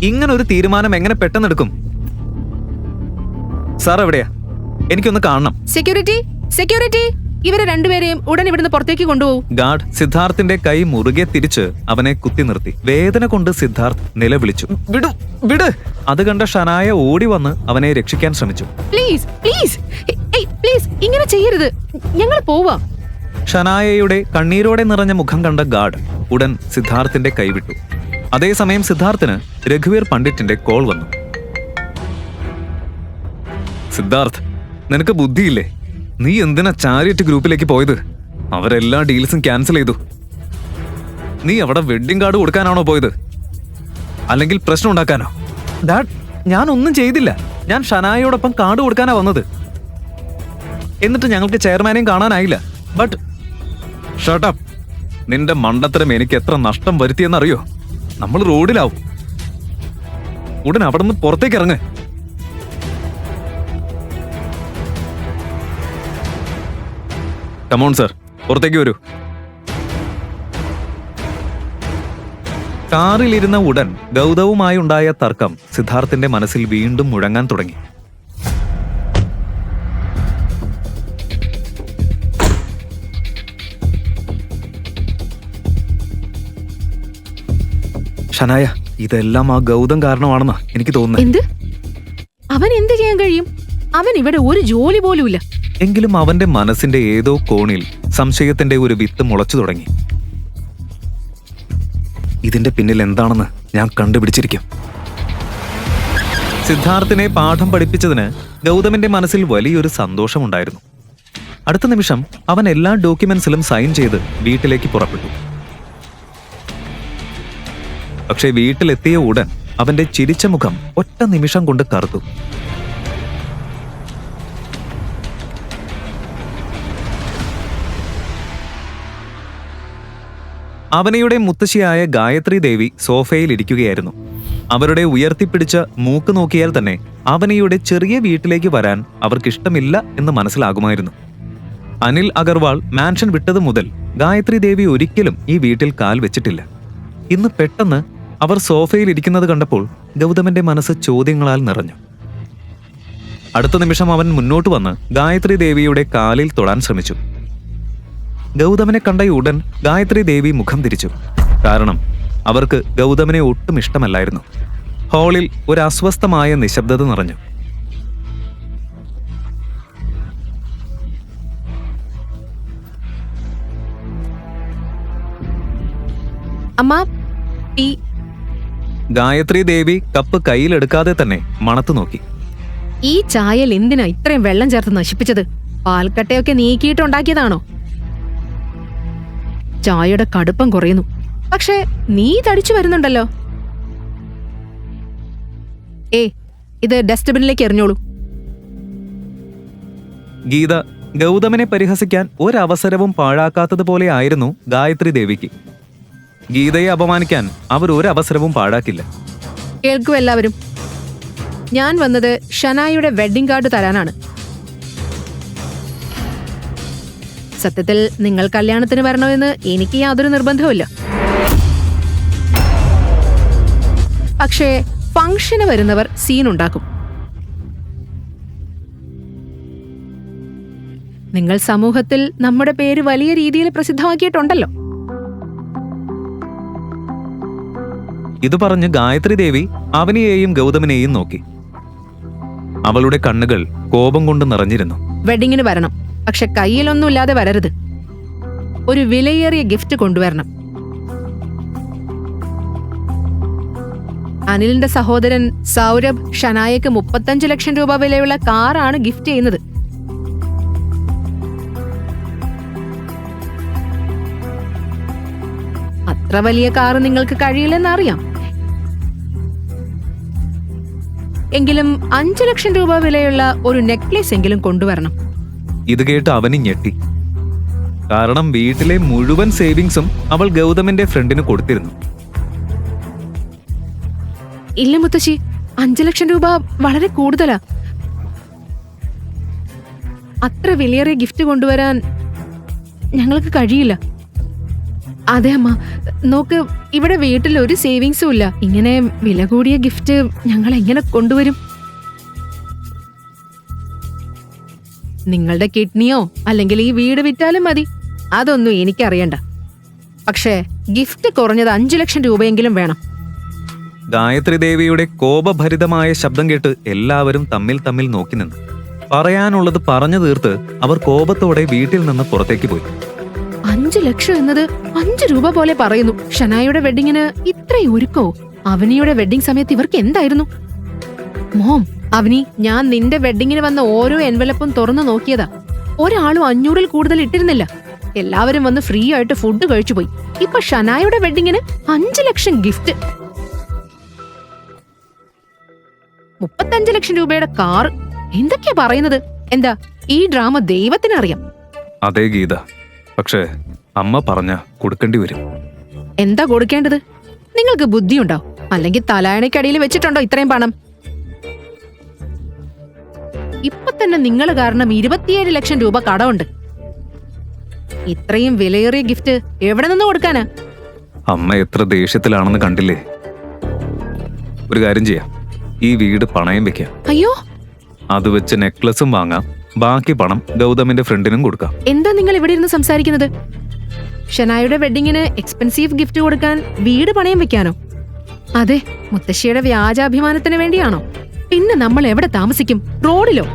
ഇങ്ങനൊരു തീരുമാനം എങ്ങനെ പെട്ടെന്നെടുക്കും? സാർ എവിടെയാ? എനിക്കൊന്ന് കാണണം. സെക്യൂരിറ്റി, സെക്യൂരിറ്റി, ഇവരെ രണ്ടുപേരെയും ഉടൻ ഇവിടുന്ന് പുറത്തേക്ക് കൊണ്ടുപോകും. ഗാർഡ് സിദ്ധാർത്ഥിന്റെ കൈ മുറുകെ തിരിച്ച് അവനെ കുത്തി നിർത്തി. വേദന കൊണ്ട് സിദ്ധാർത്ഥ് നിലവിളിച്ചു, വിടു വിട്. അത് കണ്ട ഷനായ ഓടി വന്ന് അവനെ രക്ഷിക്കാൻ ശ്രമിച്ചു. പ്ലീസ് പ്ലീസ് പ്ലീസ്, ഇങ്ങനെ ചെയ്യരുത്, ഞങ്ങൾ പോവാം. ഷനായയുടെ കണ്ണീരോടെ നിറഞ്ഞ മുഖം കണ്ട ഗാർഡ് ഉടൻ സിദ്ധാർത്ഥിന്റെ കൈവിട്ടു. അതേസമയം സിദ്ധാർത്ഥിന് രഘുവീർ പണ്ഡിറ്റിന്റെ കോൾ വന്നു. സിദ്ധാർത്ഥ്, നിനക്ക് ബുദ്ധിയില്ലേ? നീ എന്തിനാ ചാരിറ്റി ഗ്രൂപ്പിലേക്ക് പോയത്? അവരെല്ലാ ഡീൽസും ക്യാൻസൽ ചെയ്തു. നീ അവിടെ വെഡ്ഡിംഗ് കാർഡ് കൊടുക്കാനാണോ പോയത്, അല്ലെങ്കിൽ പ്രശ്നം ഉണ്ടാക്കാനോ? ഡാഡ്, ഞാനൊന്നും ചെയ്തില്ല. ഞാൻ ഷനായയോടൊപ്പം കാർഡ് കൊടുക്കാനാ വന്നത്. എന്നിട്ട് ഞങ്ങൾക്ക് ചെയർമാനെയും കാണാനായില്ല. But shut up. നിന്റെ മണ്ടത്തരം എനിക്ക് എത്ര നഷ്ടം വരുത്തിയെന്നറിയോ? നമ്മൾ റോഡിലാവും. ഉടൻ അവിടെ നിന്ന് പുറത്തേക്ക് ഇറങ്ങ്. കമോൺ സർ, പുറത്തേക്ക് വരൂ. കാറിലിരുന്ന ഉടൻ ഗൗതവുമായി ഉണ്ടായ തർക്കം സിദ്ധാർത്ഥിന്റെ മനസ്സിൽ വീണ്ടും മുഴങ്ങാൻ തുടങ്ങി. ഷനായ, ഇതെല്ലാം ആ ഗൗതം കാരണമാണെന്നാ എനിക്ക് തോന്നുന്നത്. എന്ത്? അവൻ എന്ത് ചെയ്യാൻ കഴിയും? അവൻ ഇവിടെ ഒരു ജോലി പോലുമില്ല. എങ്കിലും അവന്റെ മനസ്സിന്റെ ഏതോ കോണിൽ സംശയത്തിന്റെ ഒരു വിത്ത് മുളച്ചു തുടങ്ങി. ഇതിന്റെ പിന്നിൽ എന്താണെന്ന് ഞാൻ കണ്ടുപിടിച്ചിരിക്കും. സിദ്ധാർത്ഥിനെ പാഠം പഠിപ്പിച്ചതിന് ഗൗതമിന്റെ മനസ്സിൽ വലിയൊരു സന്തോഷമുണ്ടായിരുന്നു. അടുത്ത നിമിഷം അവൻ എല്ലാ ഡോക്യുമെന്റ്സിലും സൈൻ ചെയ്ത് വീട്ടിലേക്ക് പുറപ്പെട്ടു. പക്ഷേ വീട്ടിലെത്തിയ ഉടൻ അവന്റെ ചിരിച്ച മുഖം ഒറ്റ നിമിഷം കൊണ്ട് കറുത്തു. അവനയുടെ മുത്തശ്ശിയായ ഗായത്രി ദേവി സോഫയിൽ ഇരിക്കുകയായിരുന്നു. അവരുടെ ഉയർത്തിപ്പിടിച്ച മൂക്ക് നോക്കിയാൽ തന്നെ അവനയുടെ ചെറിയ വീട്ടിലേക്ക് വരാൻ അവർക്കിഷ്ടമില്ല എന്ന് മനസ്സിലാകുമായിരുന്നു. അനിൽ അഗർവാൾ മാൻഷൻ വിട്ടതു മുതൽ ഗായത്രി ദേവി ഒരിക്കലും ഈ വീട്ടിൽ കാൽ വെച്ചിട്ടില്ല. ഇന്ന് പെട്ടെന്ന് അവർ സോഫയിൽ ഇരിക്കുന്നത് കണ്ടപ്പോൾ ഗൗതമന്റെ മനസ്സ് ചോദ്യങ്ങളാൽ നിറഞ്ഞു. അടുത്ത നിമിഷം അവൻ മുന്നോട്ട് വന്ന് ഗായത്രി ദേവിയുടെ കാലിൽ തൊടാൻ ശ്രമിച്ചു. ഗൗതമനെ കണ്ട ഉടൻ ഗായത്രി ദേവി മുഖം തിരിച്ചു. കാരണം അവർക്ക് ഗൗതമനെ ഒട്ടും ഇഷ്ടമല്ലായിരുന്നു. ഹാളിൽ ഒരു അസ്വസ്ഥമായ നിശബ്ദത നിറഞ്ഞു. അമ്മ, ഗായത്രി ദേവി കപ്പ് കയ്യിലെടുക്കാതെ തന്നെ മണത്തു നോക്കി. ഈ ചായയിൽ എന്തിനാ ഇത്രയും വെള്ളം ചേർത്ത് നശിപ്പിച്ചത്? പാൽക്കട്ടയൊക്കെ നീക്കിയിട്ടുണ്ടാക്കിയതാണോ? ചായയുടെ കടുപ്പം കുറയുന്നു, പക്ഷേ നീ തടിച്ചു വരുന്നുണ്ടല്ലോ. ഇത് ഡസ്റ്റ്ബിനിലേക്ക് എറിഞ്ഞോളൂ. ഗീത ഗൗതമനെ പരിഹസിക്കാൻ ഒരവസരവും പാഴാക്കാത്തതുപോലെ ആയിരുന്നു ഗായത്രി ദേവിക്ക്. ഗീതയെ അപമാനിക്കാൻ അവർ ഒരവസരവും പാഴാക്കില്ല. കേൾക്കൂ എല്ലാവരും, ഞാൻ വന്നത് ഷനായുടെ വെഡ്ഡിംഗ് കാർഡ് തരാനാണ്. സത്യത്തിൽ നിങ്ങൾ കല്യാണത്തിന് വരണമെന്ന് എനിക്ക് യാതൊരു നിർബന്ധവുമില്ല. പക്ഷേ ഫംഗ്ഷന് വരുന്നവർ സീനുണ്ടാക്കും. നിങ്ങൾ സമൂഹത്തിൽ നമ്മുടെ പേര് വലിയ രീതിയിൽ പ്രസിദ്ധമാക്കിയിട്ടുണ്ടല്ലോ. ഇത് പറഞ്ഞ് ഗായത്രി ദേവി അവനെയും ഗൗതമനെയും നോക്കി. അവളുടെ കണ്ണുകൾ കോപം കൊണ്ട് നിറഞ്ഞിരുന്നു. വെഡിങ്ങിന് വരണം, പക്ഷെ കയ്യിലൊന്നുമില്ലാതെ വരരുത്. ഒരു വിലയേറിയ ഗിഫ്റ്റ് കൊണ്ടുവരണം. അനിലിന്റെ സഹോദരൻ സൗരഭ് ഷനായക്ക് 35 ലക്ഷം രൂപ വിലയുള്ള കാറാണ് ഗിഫ്റ്റ് ചെയ്യുന്നത്. അത്ര വലിയ കാറ് നിങ്ങൾക്ക് കഴിയില്ലെന്നറിയാം. എങ്കിലും 5 ലക്ഷം രൂപ വിലയുള്ള ഒരു നെക്ലേസ് എങ്കിലും കൊണ്ടുവരണം. ഇത് കേട്ട് അവന് ഞെട്ടി. കാരണം വീട്ടിലെ മുഴുവൻ സേവിങ്സും അവൾ ഗൗതമിന്റെ ഫ്രണ്ടിന് കൊടുത്തിരുന്നു. ഇല്ല മുത്തശ്ശി, 5 ലക്ഷം രൂപ വളരെ കൂടുതലാ. അത്ര വിലയേറിയ ഗിഫ്റ്റ് കൊണ്ടുവരാൻ ഞങ്ങൾക്ക് കഴിയില്ല. അതെ അമ്മ, നോക്ക്, ഇവിടെ വീട്ടിൽ ഒരു സേവിങ്സും ഇല്ല. ഇങ്ങനെ വില കൂടിയ ഗിഫ്റ്റ് ഞങ്ങൾ എങ്ങനെ കൊണ്ടുവരും? നിങ്ങളുടെ കിഡ്നിയോ അല്ലെങ്കിൽ ഈ വീട് വിറ്റാലും മതി, അതൊന്നും എനിക്കറിയണ്ട. പക്ഷേ ഗിഫ്റ്റ് കുറഞ്ഞത് 5 ലക്ഷം രൂപയെങ്കിലും വേണം. ഗായത്രി ദേവിയുടെ കോപഭരിതമായ ശബ്ദം കേട്ട് എല്ലാവരും തമ്മിൽ തമ്മിൽ നോക്കി നിന്നു. പറയാനുള്ളത് പറഞ്ഞു തീർത്ത് അവർ കോപത്തോടെ വീട്ടിൽ നിന്ന് പുറത്തേക്ക് പോയി. 5 ലക്ഷം എന്നത് 5 രൂപ പോലെ പറയുന്നു. ഷനായുടെ വെഡിങ്ങിന് ഇത്രയും ഒരുക്കോ? അവനിയുടെ വെഡിങ് സമയത്ത് ഇവർക്ക് എന്തായിരുന്നു? മോം, അവനി, ഞാൻ നിന്റെ വെഡിങ്ങിന് വന്ന ഓരോ എൻവലപ്പും തുറന്നു നോക്കിയതാ. ഒരാളും 500-ൽ കൂടുതൽ ഇട്ടിരുന്നില്ല. എല്ലാവരും വന്ന് ഫ്രീ ആയിട്ട് ഫുഡ് കഴിച്ചു പോയി. ഇപ്പൊ ഷനായുടെ വെഡിങ്ങിന് 5 ലക്ഷം ഗിഫ്റ്റ്, 35 ലക്ഷം രൂപയുടെ കാർ. എന്തൊക്കെയാ പറയുന്നത്? എന്താ ഈ ഡ്രാമ ദൈവത്തിനറിയാം. അതേ ഗീത, പക്ഷേ അമ്മ പറഞ്ഞ കൊടുക്കേണ്ടി വരും. എന്താ കൊടുക്കേണ്ടത്? നിങ്ങൾക്ക് ബുദ്ധിയുണ്ടോ? അല്ലെങ്കിൽ തലായണയ്ക്കടിയിൽ വെച്ചിട്ടുണ്ടോ ഇത്രയും പണം? ഇപ്പൊ തന്നെ നിങ്ങൾ കാരണം 27 ലക്ഷം രൂപ കടമുണ്ട്. ഇത്രയും വിലയേറിയ ഗിഫ്റ്റ് എവിടെ നിന്ന് കൊടുക്കാനാ? അമ്മ എത്ര ദേഷ്യത്തിലാണെന്ന് കണ്ടില്ലേ? ഒരു കാര്യം ചെയ്യാം, ഈ വീട് പണയം വെക്കാം. അയ്യോ, അത് വെച്ച് നെക്ലസും വാങ്ങാം. ബാക്കി പണം ഗൗതമിന്റെ ഫ്രണ്ടിനും കൊടുക്കാം. എന്താ നിങ്ങൾ ഇവിടെ ഇരുന്ന് സംസാരിക്കുന്നത്? ഷനായുടെ വെഡിങ്ങിന് എക്സ്പെൻസീവ് ഗിഫ്റ്റ് കൊടുക്കാൻ വീട് പണയം വെക്കാനോ? അതെ, മുത്തശ്ശിയുടെ വ്യാജാഭിമാനത്തിന് വേണ്ടിയാണോ? പിന്നെ നമ്മൾ എവിടെ താമസിക്കും? റോഡിലോ?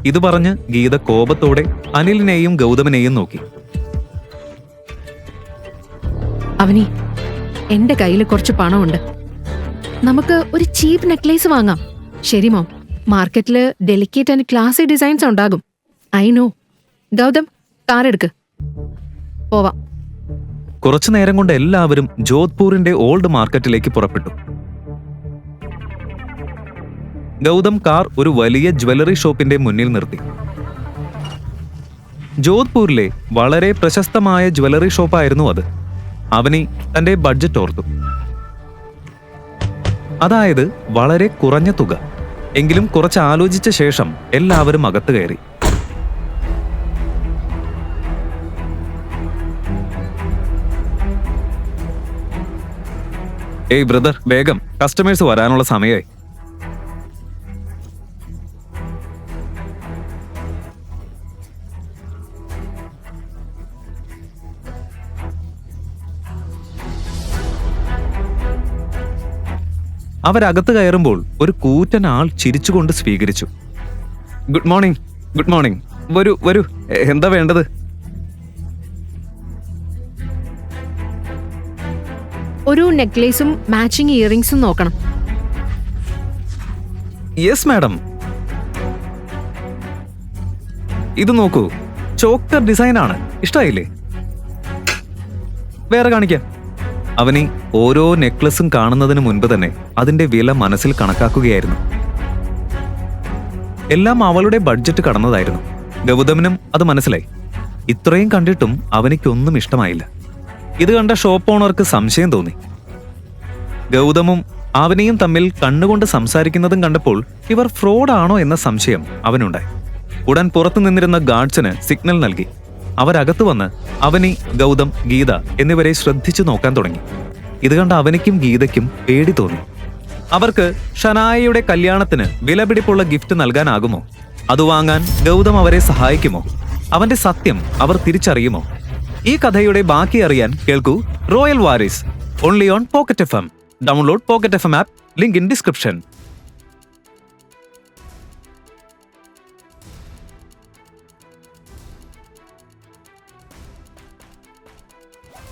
ഇത് പറഞ്ഞ് ഗീത കോപത്തോടെ അനിലിനെയും ഗൗതമിനെയും നോക്കി. അവനി, എന്റെ കയ്യിൽ കുറച്ച് പണമുണ്ട്. നമുക്ക് ഒരു ചീപ്പ് നെക്ലേസ് വാങ്ങാം. ശരി മോം, മാർക്കറ്റില് ഡെലിക്കേറ്റ് ആൻഡ് ക്ലാസി ഡിസൈൻസ് ഉണ്ടാകും. I know. ഗൗതം, കാറെടുക്ക്, പോവാം. കുറച്ചു നേരം കൊണ്ട് എല്ലാവരും ജോധ്പൂരിന്റെ ഓൾഡ് മാർക്കറ്റിലേക്ക് പുറപ്പെട്ടു. ഗൗതം കാർ ഒരു വലിയ ജ്വല്ലറി ഷോപ്പിന്റെ മുന്നിൽ നിർത്തി. ജോധ്പൂരിലെ വളരെ പ്രശസ്തമായ ജ്വല്ലറി ഷോപ്പായിരുന്നു അത്. അവനി തന്റെ ബഡ്ജറ്റ് ഓർത്തു. അതായത് വളരെ കുറഞ്ഞ തുക. എങ്കിലും കുറച്ച് ആലോചിച്ച ശേഷം എല്ലാവരും അകത്ത് കയറി. ഏയ് ബ്രദർ, വേഗം, കസ്റ്റമേഴ്സ് വരാനുള്ള സമയമായി. അവരകത്ത് കയറുമ്പോൾ ഒരു കൂറ്റൻ ആൾ ചിരിച്ചുകൊണ്ട് സ്വീകരിച്ചു. Good morning, good morning. വരൂ വരൂ, എന്താ വേണ്ടത്? ഒരു നെക്ലേസും മാച്ചിങ് ഇയറിംഗ്സും നോക്കണം. Yes madam. ഇത് നോക്കൂ, ചോക്കർ ഡിസൈൻ ആണ്. ഇഷ്ടായില്ലേ? വേറെ കാണിക്കാം. അവനി ഓരോ നെക്ലസും കാണുന്നതിന് മുൻപ് തന്നെ അതിന്റെ വില മനസ്സിൽ കണക്കാക്കുകയായിരുന്നു. എല്ലാം അവളുടെ ബഡ്ജറ്റ് കടന്നതായിരുന്നു. ഗൗതമിനും അത് മനസ്സിലായി. ഇത്രയും കണ്ടിട്ടും അവനിക്കൊന്നും ഇഷ്ടമായില്ല. ഇത് കണ്ട ഷോപ്പ് ഓണർക്ക് സംശയം തോന്നി. ഗൗതമും അവനെയും തമ്മിൽ കണ്ണുകൊണ്ട് സംസാരിക്കുന്നതും കണ്ടപ്പോൾ ഇവർ ഫ്രോഡാണോ എന്ന സംശയം അവനുണ്ടായി. ഉടൻ പുറത്തു നിന്നിരുന്ന ഗാർഡ്സിന് സിഗ്നൽ നൽകി. അവരകത്ത് വന്ന് അവനി, ഗൗതം, ഗീത എന്നിവരെ ശ്രദ്ധിച്ചു നോക്കാൻ തുടങ്ങി. ഇത് കണ്ട അവനിക്കും ഗീതയ്ക്കും പേടി തോന്നി. അവർക്ക് ഷനായയുടെ കല്യാണത്തിന് വിലപിടിപ്പുള്ള ഗിഫ്റ്റ് നൽകാനാകുമോ? അത് വാങ്ങാൻ ഗൗതം അവരെ സഹായിക്കുമോ? അവന്റെ സത്യം അവർ തിരിച്ചറിയുമോ? ഈ കഥയുടെ ബാക്കി അറിയാൻ കേൾക്കൂ royal Waris, only on pocket FM. Download pocket FM app, link in description.